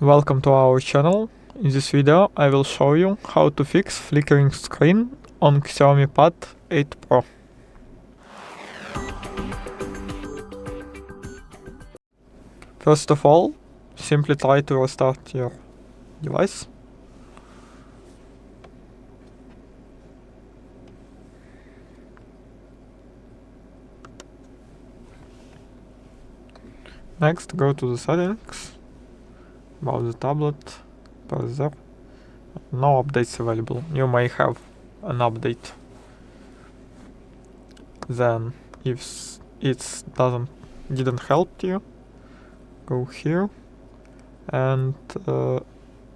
Welcome to our channel. In this video I will show you how to fix flickering screen on XIAOMI Pad 8 Pro. First of all, simply try to restart your device. Next, go to the settings, about the tablet, press there. No updates available. You may have an update. Then, if it didn't help you, go here and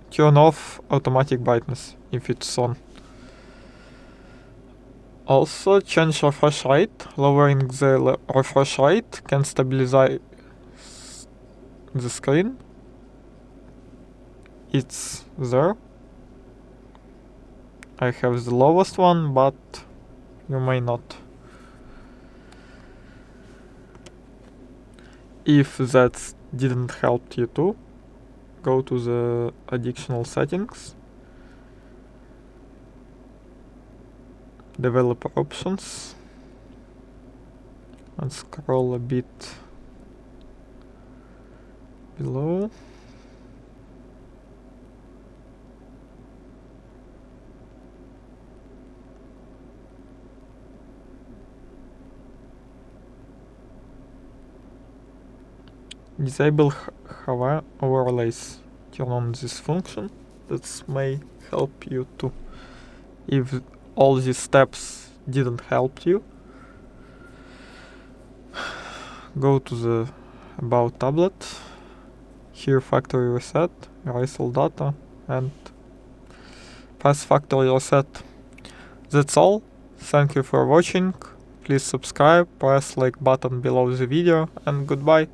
turn off automatic brightness if it's on. Also, change refresh rate. Lowering the refresh rate can stabilize the screen. It's there. I have the lowest one, but you may not. If that didn't help you too, go to the additional settings, developer options, and scroll a bit below. Disable hover overlays. Turn on this function. That may help you too. If all these steps didn't help you, go to the about tablet. Here factory reset, erase all data, and press factory reset. That's all. Thank you for watching. Please subscribe, press like button below the video, and goodbye.